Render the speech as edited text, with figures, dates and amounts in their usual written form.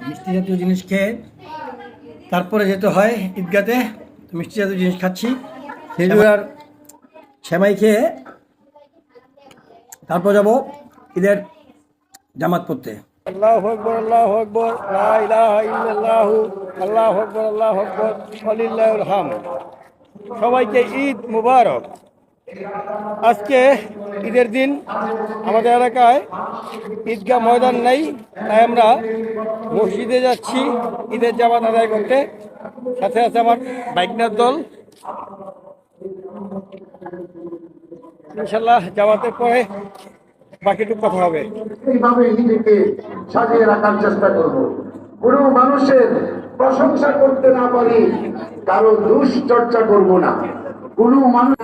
মিষ্টি জাতীয় জিনিস খেয়ে তারপরে যেতে হয় ঈদগাতে। মিষ্টি জাতীয় জিনিস খাচ্ছি, খেজুর আর সেমাই খেয়ে তারপর যাব ঈদের জামাত পড়তে। আল্লাহু আকবার, আল্লাহু আকবার, লা ইলাহা ইল্লাল্লাহু, আল্লাহু আকবার, আল্লাহু আকবার, ওয়ালিল্লাহিল হামদ। সবাইকে ঈদ মুবারক। আজকে ঈদের দিন আমাদের এলাকায় ঈদগাহ ময়দান নেই, তাই আমরা মসজিদে যাচ্ছি ঈদের জামাত আদায় করতে। সাথে আছে আমার বাইকনার দল। ইনশাল্লাহ জামাতের পরে বাকিটুকু কথা হবে। এইভাবে নিজেকে সাজিয়ে রাখার চেষ্টা করব। কোনো মানুষের প্রশংসা করতে না পারি, কারো দুশ্চর্চা করব না। কোনো মানুষ